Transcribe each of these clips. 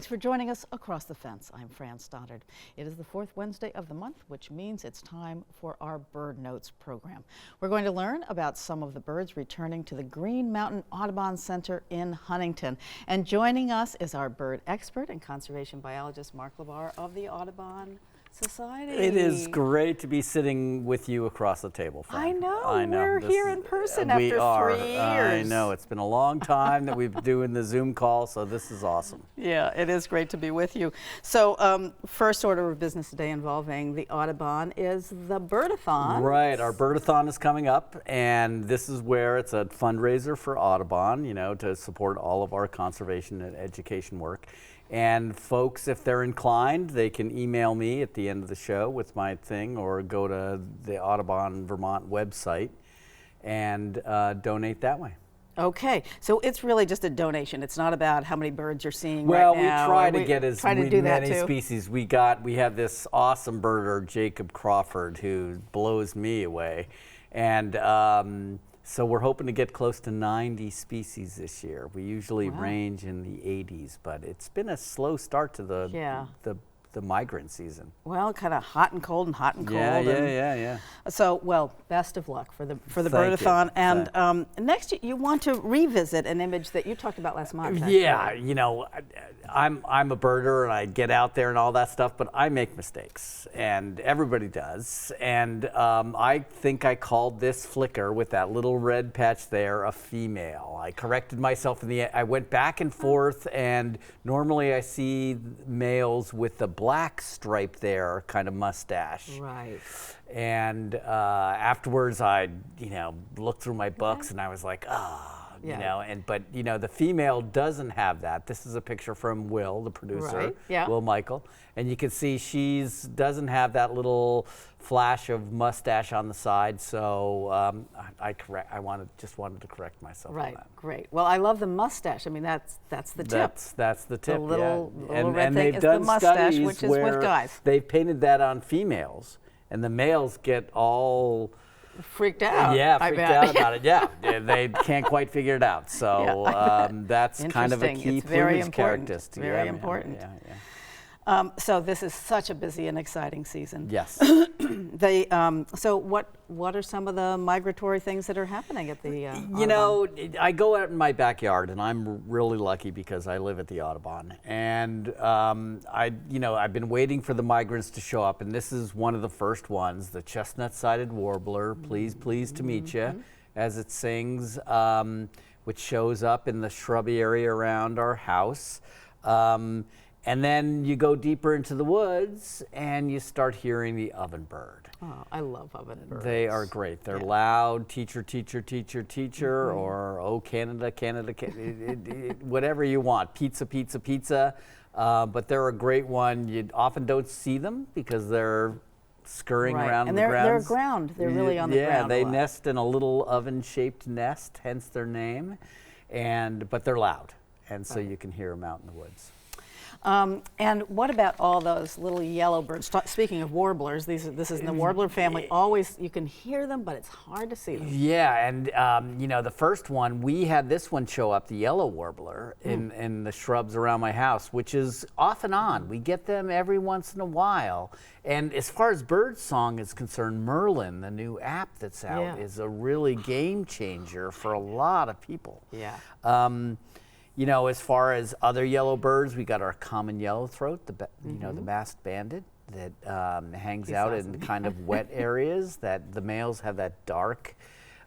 Thanks for joining us across the fence. I'm Fran Stoddard. It is the fourth Wednesday of the month, which means it's time for our Bird Notes program. We're going to learn about some of the birds returning to the Green Mountain Audubon Center in Huntington. And joining us is our bird expert and conservation biologist, Mark LeBar of the Audubon Society. It is great to be sitting with you across the table, Fran. I know. We're here in person after 3 years. I know. It's been a long time that we've been doing the Zoom call, so this is awesome. Yeah, it is great to be with you. So first order of business today involving the Audubon is the Birdathon. Right. Our Birdathon is coming up, and this is where it's a fundraiser for Audubon, you know, to support all of our conservation and education work. And folks, if they're inclined, they can email me at the end of the show with my thing, or go to the Audubon Vermont website and donate that way. Okay, so it's really just a donation. It's not about how many birds you're seeing well, right now. We try to get as many species. We have this awesome birder, Jacob Crawford, who blows me away. And so we're hoping to get close to 90 species this year. We usually range in the 80s, but it's been a slow start to the migrant season. Well, kind of hot and cold and hot and cold. Yeah. So, well, best of luck for the Birdathon. And next, you want to revisit an image that you talked about last month. Yeah, you know, I'm a birder and I get out there and all that stuff, but I make mistakes, and everybody does. And I think I called this flicker with that little red patch there a female. I corrected myself I went back and forth, and normally I see males with the black stripe there, kind of mustache. Right. And afterwards I, looked through my books and I was like, but the female doesn't have that. This is a picture from Will, the producer, Will Michael, and you can see doesn't have that little flash of mustache on the side. So I just wanted to correct myself. Right, on that. Great. Well, I love the mustache. I mean, that's the tip. That's the tip. The little red and thing they've is done the mustache, studies which is where with guys. They've painted that on females, and the males get all freaked out. Yeah, freaked out about it. Yeah, they can't quite figure it out. So that's kind of a key plumage characteristic. Very important. So this is such a busy and exciting season. Yes. So what are some of the migratory things that are happening at the Audubon? I go out in my backyard, and I'm really lucky because I live at the Audubon, and I've been waiting for the migrants to show up, and this is one of the first ones, the chestnut-sided warbler, pleased to meet you, as it sings, which shows up in the shrubby area around our house. And then you go deeper into the woods and you start hearing the ovenbird. Oh, I love ovenbirds. They are great. They're loud, teacher, or oh, Canada, whatever you want. Pizza. But they're a great one. You often don't see them because they're scurrying around and the ground. They're really on the ground. Yeah, they nest in a little oven-shaped nest, hence their name. But they're loud, and so you can hear them out in the woods. And what about all those little yellow birds? Speaking of warblers, this is in the warbler family. Always, you can hear them, but it's hard to see them. Yeah, and the first one, we had this one show up, the yellow warbler, in the shrubs around my house, which is off and on. We get them every once in a while. And as far as bird song is concerned, Merlin, the new app that's out, is a really game changer for a lot of people. Yeah. As far as other yellow birds, we got our common yellowthroat, the masked bandit that hangs out in kind of wet areas. That the males have that dark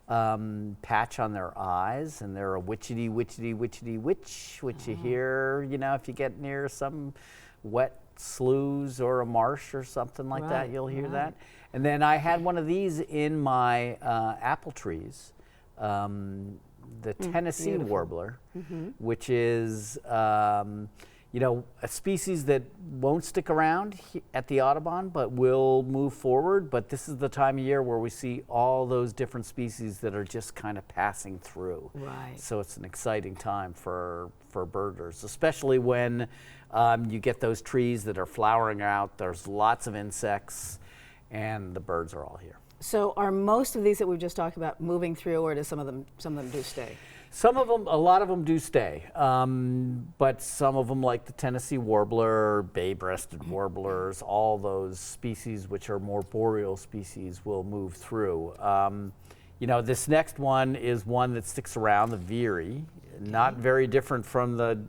patch on their eyes, and they're a witchetty witch, which you hear, if you get near some wet sloughs or a marsh or something like that, you'll hear that. And then I had one of these in my apple trees. The Tennessee warbler, which is, a species that won't stick around at the Audubon, but will move forward. But this is the time of year where we see all those different species that are just kind of passing through. Right. So it's an exciting time for birders, especially when you get those trees that are flowering out. There's lots of insects, and the birds are all here. So are most of these that we've just talked about moving through, or do some of them do stay? Some of them, a lot of them do stay, but some of them, like the Tennessee warbler, bay-breasted warblers, all those species which are more boreal species will move through. You know, this next one is one that sticks around, the veery, not very different from the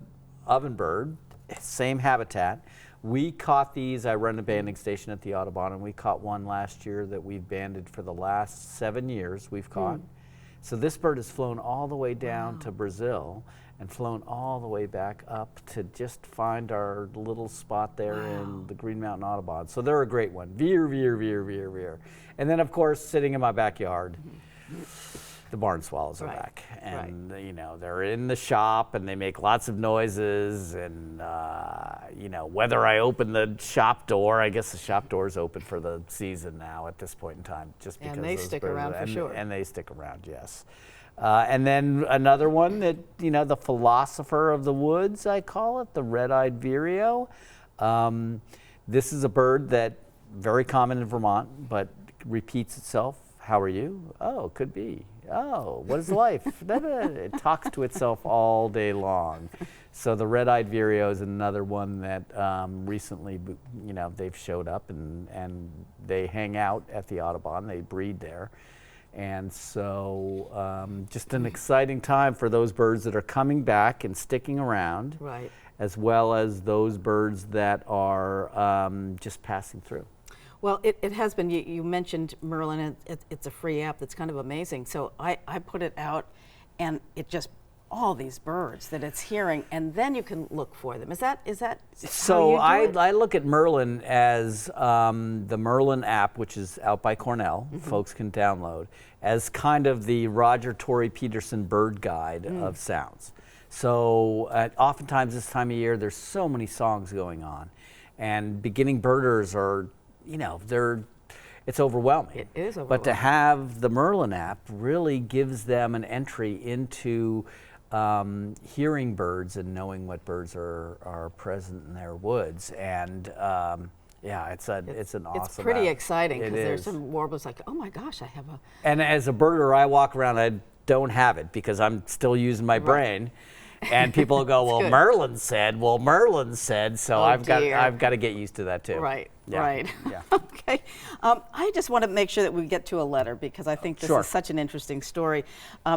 ovenbird, same habitat. We caught these, I run a banding station at the Audubon, and we caught one last year that we've banded for the last 7 years we've caught. So this bird has flown all the way down to Brazil and flown all the way back up to just find our little spot there in the Green Mountain Audubon. So they're a great one. Veer, veer, veer, veer, veer. And then, of course, sitting in my backyard, the barn swallows are back. And, you know, they're in the shop and they make lots of noises. And, you know, whether I open the shop door, I guess the shop door is open for the season now at this point in time. Just because and they those stick birds, around for sure. And they stick around, yes. And then another one that, you know, the philosopher of the woods, I call it, the red-eyed vireo. This is a bird that very common in Vermont, but repeats itself. How are you? Oh, could be. Oh, what is life? It talks to itself all day long. So the red-eyed vireo is another one that recently, you know, they've showed up and they hang out at the Audubon. They breed there. And so just an exciting time for those birds that are coming back and sticking around, as well as those birds that are just passing through. Well, it has been, you mentioned Merlin, it's a free app that's kind of amazing. So I put it out and it just, all these birds that it's hearing, and then you can look for them. Is that so how you do it? I look at Merlin as the Merlin app, which is out by Cornell, folks can download, as kind of the Roger Torrey Peterson bird guide of sounds. So oftentimes this time of year, there's so many songs going on, and beginning birders are, you know, it's overwhelming. It is overwhelming. But to have the Merlin app really gives them an entry into hearing birds and knowing what birds are present in their woods. And yeah, it's an awesome It's pretty app. exciting because It there's is. some warblers like, oh my gosh, I have a... And as a birder, I walk around, I don't have it because I'm still using my brain. And people will go, well, good. Merlin said, so Oh, I've dear. got to get used to that too. Right, Yeah. right. Yeah. Okay. I just want to make sure that we get to a letter because I think this Sure. is such an interesting story.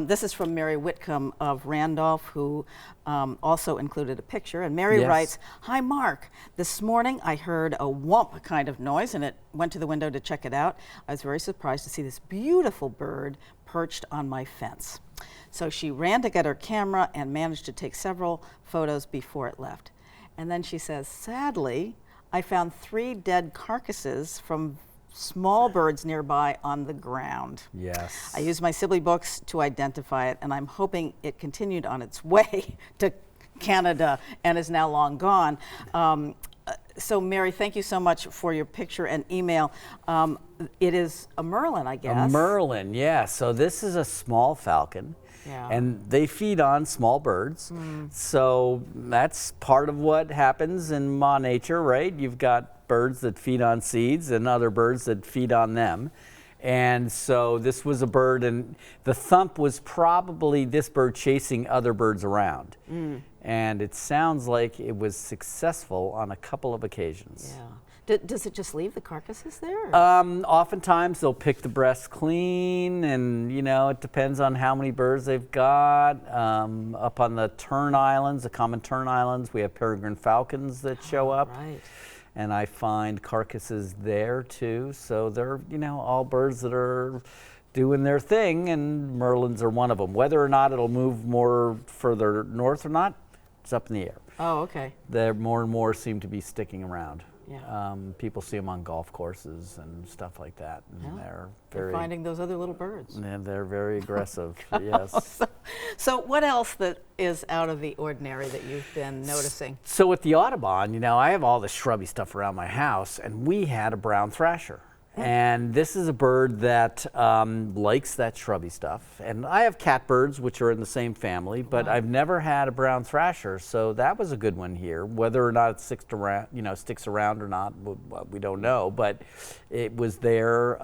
This is from Mary Whitcomb of Randolph, who also included a picture. And Mary Yes. writes, "Hi, Mark. This morning I heard a whomp kind of noise and it went to the window to check it out. I was very surprised to see this beautiful bird perched on my fence. So she ran to get her camera and managed to take several photos before it left. And then she says, sadly, I found 3 dead carcasses from small birds nearby on the ground. Yes. I used my Sibley books to identify it, and I'm hoping it continued on its way to Canada and is now long gone." So Mary, thank you so much for your picture and email. It is a Merlin, I guess. A Merlin, yeah. So this is a small falcon. Yeah. And they feed on small birds. So that's part of what happens in Ma Nature, right? You've got birds that feed on seeds and other birds that feed on them. And so this was a bird, and the thump was probably this bird chasing other birds around. And it sounds like it was successful on a couple of occasions. Yeah. Does it just leave the carcasses there? Oftentimes they'll pick the breasts clean, and you know, it depends on how many birds they've got. Up on the tern islands, the common tern islands, we have peregrine falcons that show up. Right. And I find carcasses there too. So they're, you know, all birds that are doing their thing, and Merlins are one of them. Whether or not it'll move more further north or not, it's up in the air. Oh, okay. There more and more seem to be sticking around. Yeah. People see them on golf courses and stuff like that, and Yeah. they're Finding those other little birds. and they're very aggressive. Yes. So what else that is out of the ordinary that you've been noticing? So with the Audubon, you know, I have all the shrubby stuff around my house, and we had a brown thrasher. And this is a bird that likes that shrubby stuff. And I have catbirds, which are in the same family, but I've never had a brown thrasher, so that was a good one here. Whether or not it sticks around or not, we don't know. But it was there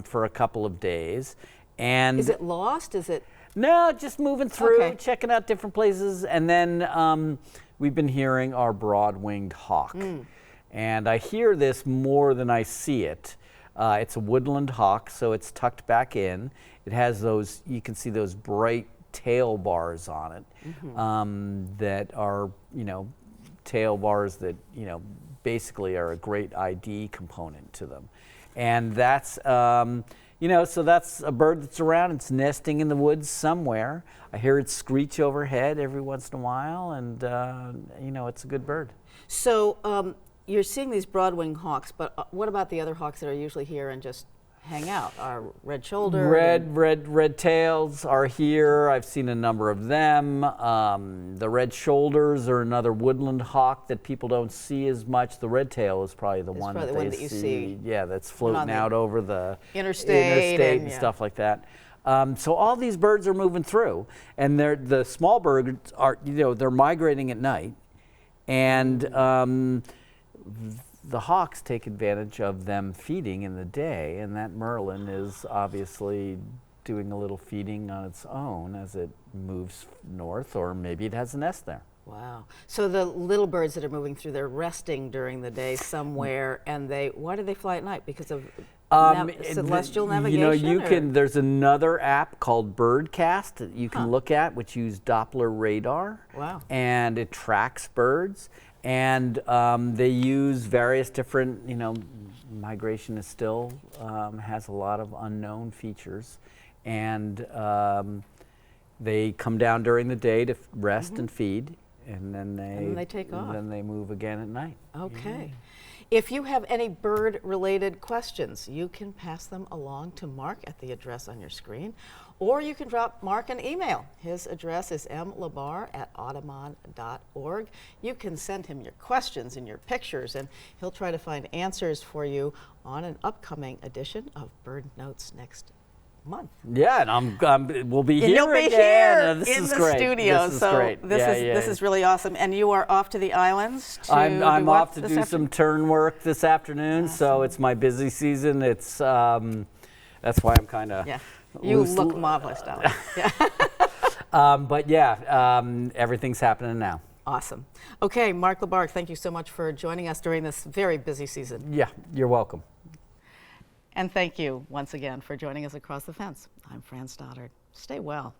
for a couple of days. And Is it lost? Is it? No, just moving through, Okay. checking out different places, and then we've been hearing our broad-winged hawk. And I hear this more than I see it. It's a woodland hawk, so it's tucked back in. It has those, you can see those bright tail bars on it that are, tail bars that, basically are a great ID component to them. And that's, so that's a bird that's around. It's nesting in the woods somewhere. I hear it screech overhead every once in a while, and, it's a good bird. So you're seeing these broad-winged hawks, but what about the other hawks that are usually here and just hang out? Our red-shouldered? Red tails are here. I've seen a number of them. The red shoulders are another woodland hawk that people don't see as much. The red tail is probably the one probably that the one they that you see. see Yeah, that's floating out over the interstate and yeah. stuff like that. So all these birds are moving through, and the small birds are, they're migrating at night, and the hawks take advantage of them feeding in the day, and that merlin is obviously doing a little feeding on its own as it moves north, or maybe it has a nest there. Wow. So the little birds that are moving through, they're resting during the day somewhere, and why do they fly at night? Because of celestial navigation? There's another app called Birdcast that you can look at, which uses Doppler radar. Wow. And it tracks birds. And they use various different, migration is still has a lot of unknown features. And they come down during the day to rest and feed, and then they take off. And then they move again at night. Okay. If you have any bird-related questions, you can pass them along to Mark at the address on your screen, or you can drop Mark an email. His address is mlabar@audubon.org. You can send him your questions and your pictures, and he'll try to find answers for you on an upcoming edition of Bird Notes next month. Yeah, and we'll be here You'll be again. here This in is the great. studio. This is so great. This is really awesome. And you are off to the islands to I'm do what off to this do afternoon? some turn work this afternoon, so it's my busy season. It's that's why I'm kind of You look marvelous, darling. Yeah. but yeah, everything's happening now. Awesome. Okay, Mark Labargue, thank you so much for joining us during this very busy season. Yeah, you're welcome. And thank you once again for joining us across the fence. I'm Fran Stoddard. Stay well.